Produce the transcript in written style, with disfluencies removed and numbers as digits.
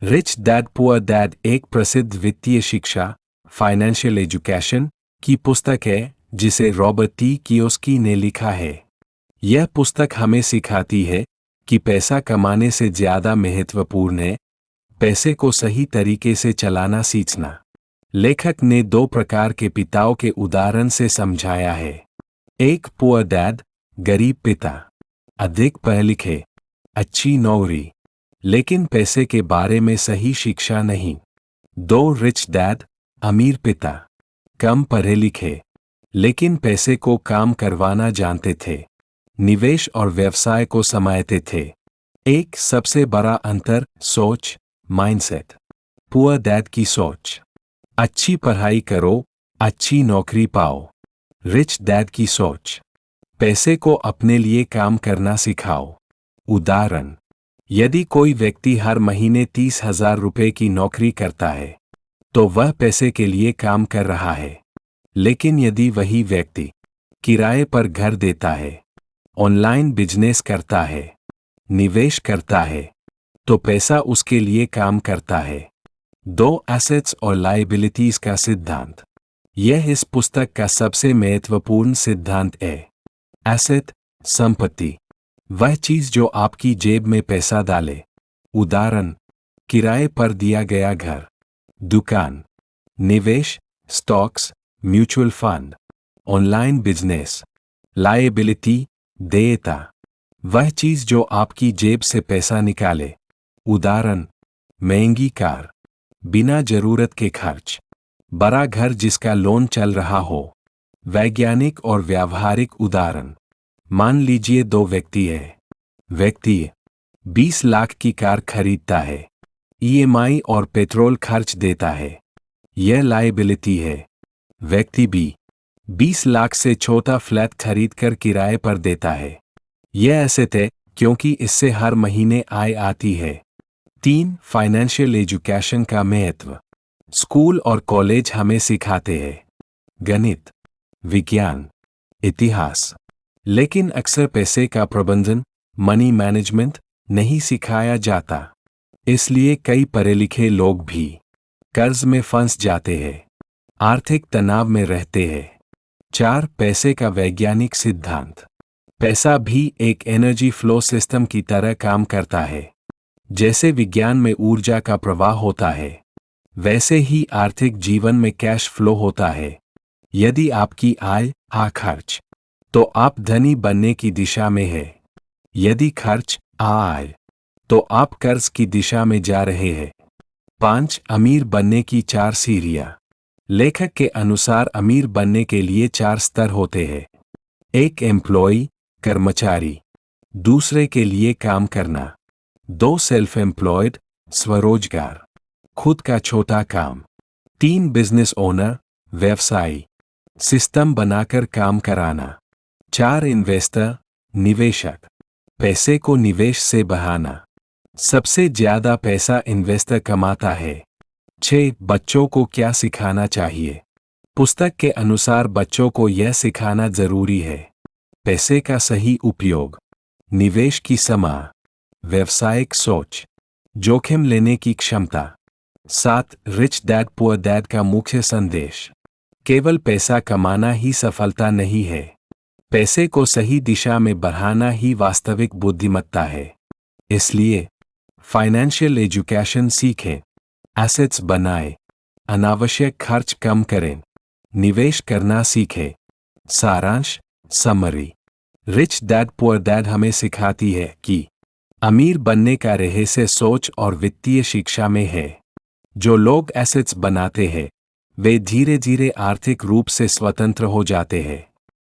Rich dad poor dad एक प्रसिद्ध वित्तीय शिक्षा फाइनेंशियल एजुकेशन की पुस्तक है जिसे रॉबर्ट टी कियोसाकी ने लिखा है। यह पुस्तक हमें सिखाती है कि पैसा कमाने से ज्यादा महत्वपूर्ण है पैसे को सही तरीके से चलाना सीखना। लेखक ने 2 प्रकार के पिताओं के उदाहरण से समझाया है। एक पुअर डैड, गरीब पिता, अधिक पढ़े लिखे, अच्छी नौकरी, लेकिन पैसे के बारे में सही शिक्षा नहीं। 2 रिच डैड, अमीर पिता, कम पढ़े लिखे, लेकिन पैसे को काम करवाना जानते थे, निवेश और व्यवसाय को समझते थे। एक सबसे बड़ा अंतर सोच, माइंडसेट। पुअर डैड की सोच, अच्छी पढ़ाई करो, अच्छी नौकरी पाओ। रिच डैड की सोच, पैसे को अपने लिए काम करना सिखाओ। उदाहरण, यदि कोई व्यक्ति हर महीने 30,000 रुपये की नौकरी करता है तो वह पैसे के लिए काम कर रहा है। लेकिन यदि वही व्यक्ति किराए पर घर देता है, ऑनलाइन बिजनेस करता है, निवेश करता है, तो पैसा उसके लिए काम करता है। 2 एसेट्स और लायबिलिटीज का सिद्धांत। यह इस पुस्तक का सबसे महत्वपूर्ण सिद्धांत है। एसेट, संपत्ति, वह चीज जो आपकी जेब में पैसा डाले। उदाहरण, किराए पर दिया गया घर, दुकान। निवेश, stocks, mutual fund, online business. Liability, देयता, वह चीज जो आपकी जेब से पैसा निकाले। उदाहरण, महंगी कार, बिना जरूरत के खर्च, बड़ा घर जिसका लोन चल रहा हो। वैज्ञानिक और व्यावहारिक उदाहरण, मान लीजिए 2 व्यक्ति हैं। व्यक्ति 20 लाख की कार खरीदता है, ईएमआई और पेट्रोल खर्च देता है, यह लायबिलिटी है। व्यक्ति बी 20 लाख से छोटा फ्लैट खरीदकर किराए पर देता है, यह एसेट है क्योंकि इससे हर महीने आय आती है। 3 फाइनेंशियल एजुकेशन का महत्व। स्कूल और कॉलेज हमें सिखाते हैं गणित, विज्ञान, इतिहास, लेकिन अक्सर पैसे का प्रबंधन, मनी मैनेजमेंट नहीं सिखाया जाता। इसलिए कई पढ़े लिखे लोग भी कर्ज में फंस जाते हैं, आर्थिक तनाव में रहते हैं। 4 पैसे का वैज्ञानिक सिद्धांत। पैसा भी एक एनर्जी फ्लो सिस्टम की तरह काम करता है। जैसे विज्ञान में ऊर्जा का प्रवाह होता है, वैसे ही आर्थिक जीवन में कैश फ्लो होता है। यदि आपकी आय खर्च, तो आप धनी बनने की दिशा में है। यदि खर्च आय, तो आप कर्ज की दिशा में जा रहे हैं। 5 अमीर बनने की 4 सीढ़ियां। लेखक के अनुसार अमीर बनने के लिए 4 स्तर होते हैं। 1 एम्प्लॉय, कर्मचारी, दूसरे के लिए काम करना। 2 सेल्फ एम्प्लॉयड, स्वरोजगार, खुद का छोटा काम। 3 बिजनेस ओनर, व्यवसायी, सिस्टम बनाकर काम कराना। 4 इन्वेस्टर, निवेशक, पैसे को निवेश से बहाना। सबसे ज्यादा पैसा इन्वेस्टर कमाता है। 6 बच्चों को क्या सिखाना चाहिए। पुस्तक के अनुसार बच्चों को यह सिखाना जरूरी है: पैसे का सही उपयोग, निवेश की समझ, व्यवसायिक सोच, जोखिम लेने की क्षमता। 7 रिच डैड पुअर डैड का मुख्य संदेश। केवल पैसा कमाना ही सफलता नहीं है, पैसे को सही दिशा में बढ़ाना ही वास्तविक बुद्धिमत्ता है। इसलिए फाइनेंशियल एजुकेशन सीखें, एसेट्स बनाएं, अनावश्यक खर्च कम करें, निवेश करना सीखें। सारांश, summary. Rich dad poor dad हमें सिखाती है कि अमीर बनने का रहस्य सोच और वित्तीय शिक्षा में है। जो लोग एसेट्स बनाते हैं, वे धीरे धीरे आर्थिक रूप से स्वतंत्र हो जाते हैं।